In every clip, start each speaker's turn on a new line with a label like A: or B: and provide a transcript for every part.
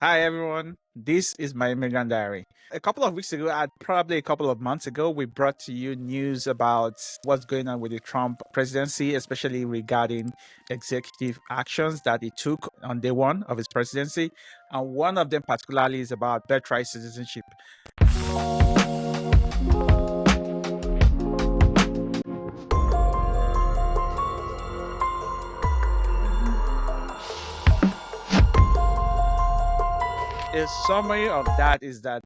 A: Hi everyone, this is my immigrant diary. A couple of weeks ago, probably a couple of months ago, we brought to you news about what's going on with the Trump presidency, especially regarding executive actions that he took on day one of his presidency. And one of them particularly is about birthright citizenship. A summary of that is that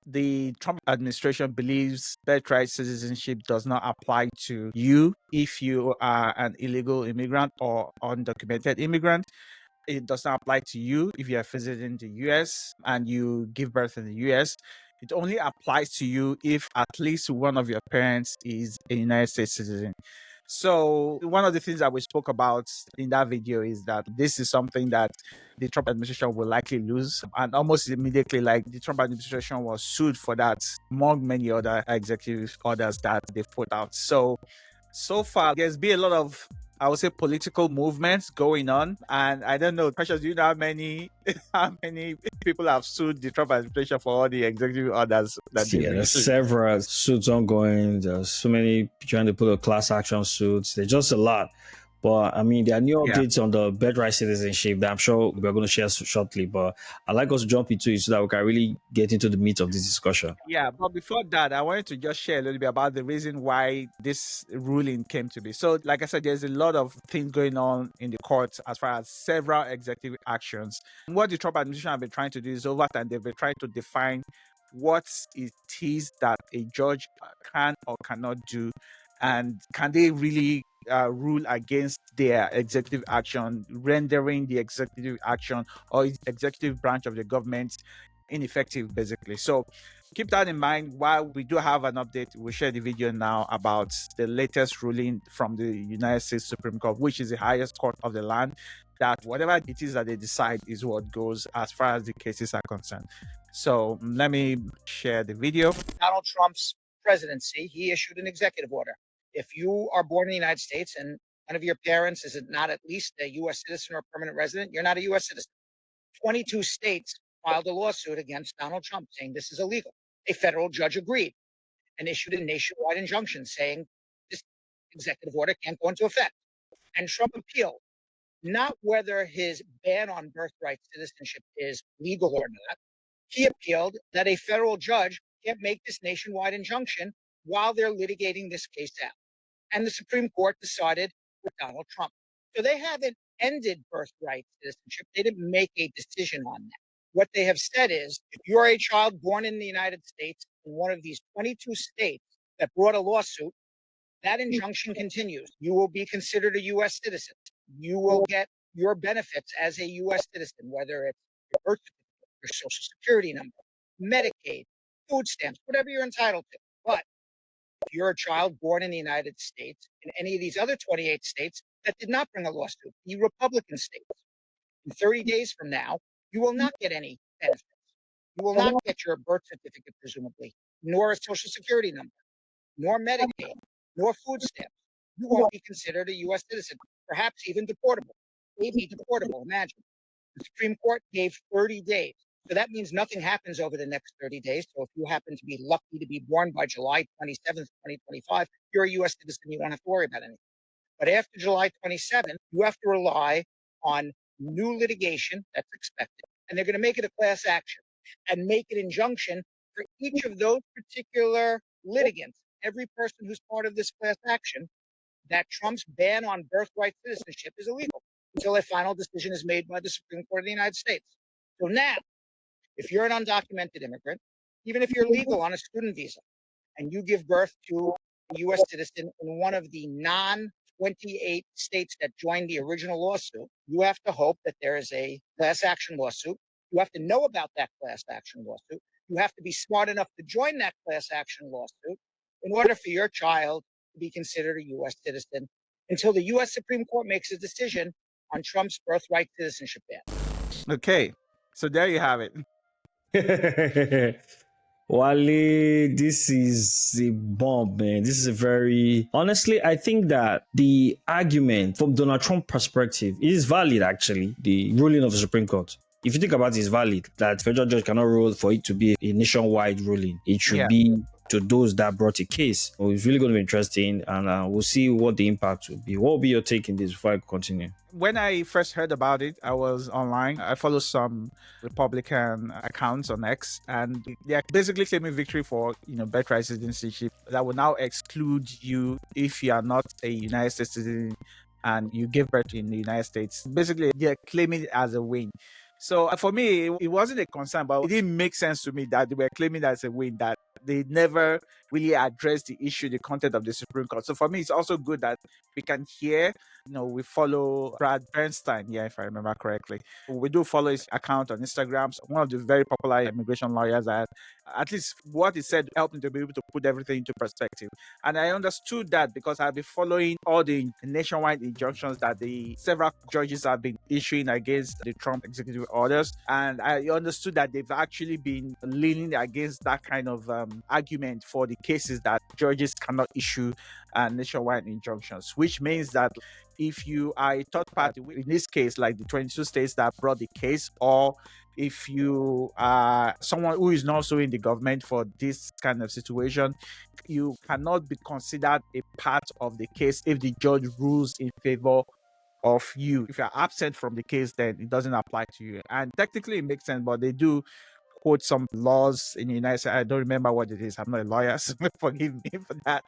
A: the Trump administration believes birthright citizenship does not apply to you if you are an illegal immigrant or undocumented immigrant. It does not apply to you if you are visiting the US and you give birth in the US. It only applies to you if at least one of your parents is a United States citizen. So one of the things that we spoke about in that video is that this is something that the Trump administration will likely lose. And almost immediately, like, the Trump administration was sued for that, among many other executive orders that they put out. So far, there's been a lot of, I would say, political movements going on. And I don't know, Precious, do you know how many people have sued the Trump administration for all the executive orders that they've
B: There's
A: issued?
B: several suits ongoing. There's so many trying to put a class action suits. There's just a lot. But I mean, there are new updates on the birthright citizenship that I'm sure we're going to share shortly. But I'd like us to jump into it so that we can really get into the meat of this discussion.
A: Yeah, but before that, I wanted to just share a little bit about the reason why this ruling came to be. So, like I said, there's a lot of things going on in the courts as far as several executive actions. What the Trump administration have been trying to do is, over time, they've been trying to define what it is that a judge can or cannot do, and can they really rule against their executive action, rendering the executive action or executive branch of the government ineffective, basically. So keep that in mind. While we do have an update, we'll share the video now about the latest ruling from the United States Supreme Court, which is the highest court of the land, that whatever it is that they decide is what goes as far as the cases are concerned. So let me share the video.
C: Donald Trump's presidency, he issued an executive order. If you are born in the United States and one of your parents is not at least a U.S. citizen or permanent resident, you're not a U.S. citizen. 22 states filed a lawsuit against Donald Trump saying this is illegal. A federal judge agreed and issued a nationwide injunction saying this executive order can't go into effect. And Trump appealed, not whether his ban on birthright citizenship is legal or not. He appealed that a federal judge can't make this nationwide injunction while they're litigating this case out. And the Supreme Court decided with Donald Trump. So they haven't ended birthright citizenship. They didn't make a decision on that. What they have said is, if you're a child born in the United States in one of these 22 states that brought a lawsuit, that injunction continues. You will be considered a U.S. citizen. You will get your benefits as a U.S. citizen, whether it's your birth certificate, your social security number, Medicaid, food stamps, whatever you're entitled to. But if you're a child born in the United States, in any of these other 28 states that did not bring a lawsuit, the Republican states, in 30 days from now, you will not get any benefits. You will not get your birth certificate, presumably, nor a social security number, nor Medicaid, nor food stamps. You won't be considered a U.S. citizen, perhaps even deportable. Maybe deportable, imagine. The Supreme Court gave 30 days. So that means nothing happens over the next 30 days. So if you happen to be lucky to be born by July 27th, 2025, you're a U.S. citizen. You don't have to worry about anything. But after July 27th, you have to rely on new litigation that's expected. And they're going to make it a class action and make an injunction for each of those particular litigants, every person who's part of this class action, that Trump's ban on birthright citizenship is illegal until a final decision is made by the Supreme Court of the United States. So now, if you're an undocumented immigrant, even if you're legal on a student visa, and you give birth to a U.S. citizen in one of the non-28 states that joined the original lawsuit, you have to hope that there is a class action lawsuit. You have to know about that class action lawsuit. You have to be smart enough to join that class action lawsuit in order for your child to be considered a U.S. citizen until the U.S. Supreme Court makes a decision on Trump's birthright citizenship ban.
A: Okay, so there you have it.
B: Wale, this is a bomb, man. This is a very honestly, I think that the argument from Donald Trump perspective is valid, actually, the ruling of the Supreme Court. if you think about it, it's valid that federal judge cannot rule for it to be a nationwide ruling. It should be to those that brought a case. So it's really going to be interesting, and we'll see what the impact will be. What will be your take in this before I continue?
A: When I first heard about it, I was online. I follow some Republican accounts on X, and they're basically claiming victory for, birthright citizenship that will now exclude you if you are not a United States citizen and you give birth in the United States. Basically, they're claiming it as a win. So for me, it wasn't a concern, but it didn't make sense to me that they were claiming that as a win, that they never really addressed the issue, the content of the Supreme Court. So for me, it's also good that we can hear, we follow Brad Bernstein, if I remember correctly. We do follow his account on Instagram. So one of the very popular immigration lawyers that, at least what he said, helped me to be able to put everything into perspective. And I understood that because I've been following all the nationwide injunctions that the several judges have been issuing against the Trump executive orders. And I understood that they've actually been leaning against that kind of argument for the cases that judges cannot issue nationwide injunctions, which means that if you are a third party, in this case, like the 22 states that brought the case, or if you are someone who is not also in the government for this kind of situation, you cannot be considered a part of the case if the judge rules in favor of you. If you're absent from the case, then it doesn't apply to you. And technically it makes sense, but they do quote some laws in the United States. I don't remember what it is. I'm not a lawyer, so forgive me for that.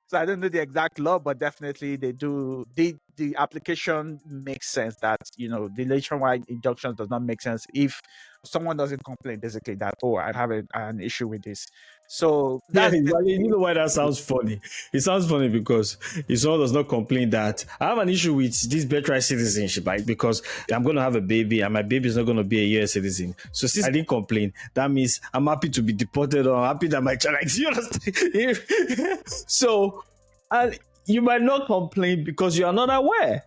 A: So I don't know the exact law, but definitely they do. The application makes sense that, the nationwide injunction does not make sense if someone doesn't complain, basically, that, oh, I have an issue with this. So that's
B: You know why that sounds funny? It sounds funny because if someone does not complain that I have an issue with this birthright citizenship, right? Because I'm going to have a baby and my baby is not going to be a US citizen. So since I didn't complain, that means I'm happy to be deported, or I'm happy that my child, you understand? So, and you might not complain because you are not aware.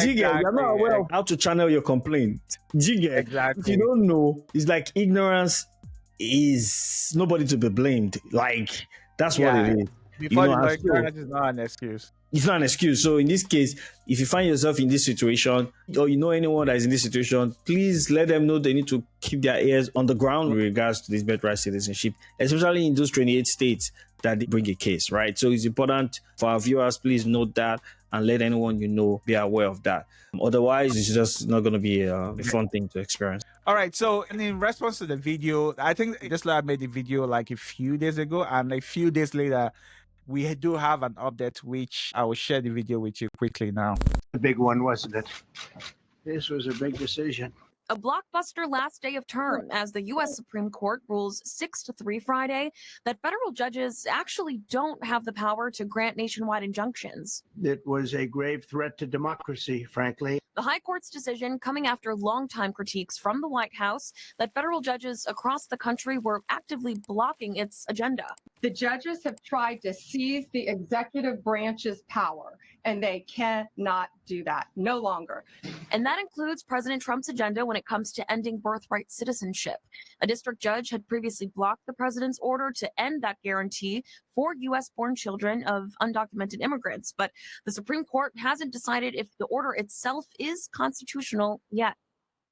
B: You're not aware of how to channel your complaint.
A: Exactly.
B: If you don't know, it's like ignorance is nobody to be blamed. Like, that's what it is.
A: Before ignorance is not an excuse.
B: It's not an excuse. So in this case, if you find yourself in this situation, or you know anyone that is in this situation, please let them know they need to keep their ears on the ground in regards to this birthright citizenship, especially in those 28 states that they bring a case, right? So it's important for our viewers, please note that and let anyone be aware of that. Otherwise, it's just not going to be a fun thing to experience.
A: All right. So in response to the video, I think this lawyer made the video like a few days ago, and a few days later, we do have an update, which I will share the video with you quickly now.
D: A big one, wasn't it? This was a big decision.
E: A blockbuster last day of term as the U.S. Supreme Court rules 6-3 Friday that federal judges actually don't have the power to grant nationwide injunctions.
D: It was a grave threat to democracy, frankly.
E: The High Court's decision coming after longtime critiques from the White House that federal judges across the country were actively blocking its agenda.
F: The judges have tried to seize the executive branch's power, and they cannot do that no longer.
E: And that includes President Trump's agenda when it comes to ending birthright citizenship. A district judge had previously blocked the president's order to end that guarantee for U.S.-born children of undocumented immigrants. But the Supreme Court hasn't decided if the order itself is constitutional yet.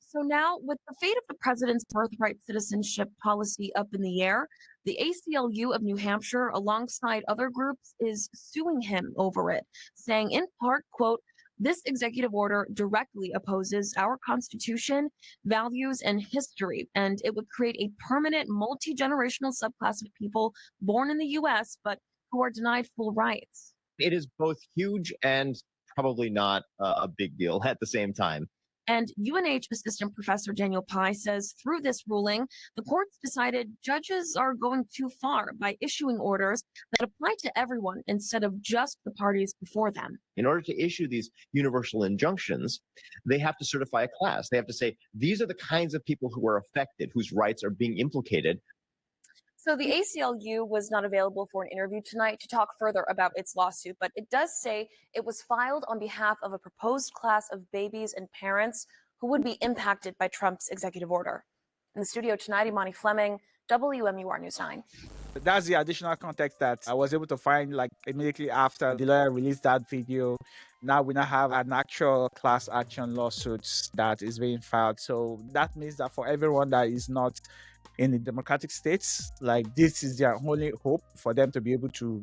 E: So now, with the fate of the president's birthright citizenship policy up in the air, the ACLU of New Hampshire, alongside other groups, is suing him over it, saying in part, quote, "This executive order directly opposes our Constitution, values, and history, and it would create a permanent multi-generational subclass of people born in the U.S. but who are denied full rights."
G: It is both huge and probably not a big deal at the same time.
E: And UNH Assistant Professor Daniel Pai says through this ruling, the courts decided judges are going too far by issuing orders that apply to everyone instead of just the parties before them.
G: In order to issue these universal injunctions, they have to certify a class. They have to say, these are the kinds of people who are affected, whose rights are being implicated.
E: So the ACLU was not available for an interview tonight to talk further about its lawsuit, but it does say it was filed on behalf of a proposed class of babies and parents who would be impacted by Trump's executive order. In the studio tonight, Imani Fleming, WMUR News 9.
A: That's the additional context that I was able to find like immediately after the lawyer released that video. Now we now have an actual class action lawsuit that is being filed. So that means that for everyone that is not in the democratic states, like this is their only hope for them to be able to,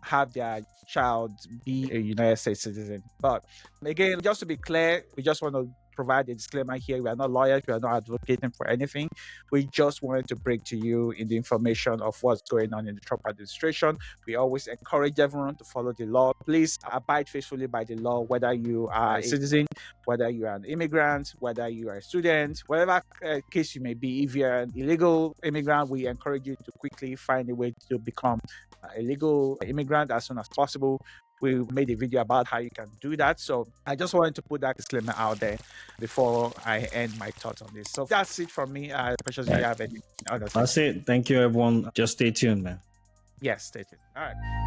A: have their child be a United States citizen. But again, just to be clear, we just want to provide a disclaimer here. We are not lawyers, we are not advocating for anything. We just wanted to bring to you in the information of what's going on in the Trump administration. We always encourage everyone to follow the law. Please abide faithfully by the law, whether you are a citizen, whether you are an immigrant, whether you are a student, whatever case you may be. If you're an illegal immigrant, we encourage you to quickly find a way to become a legal immigrant as soon as possible. We made a video about how you can do that. So I just wanted to put that disclaimer out there before I end my thoughts on this. So that's it from me. Precious, do you have any other things?
B: That's it. Thank you, everyone. Just stay tuned, man.
A: Yes, stay tuned. All right.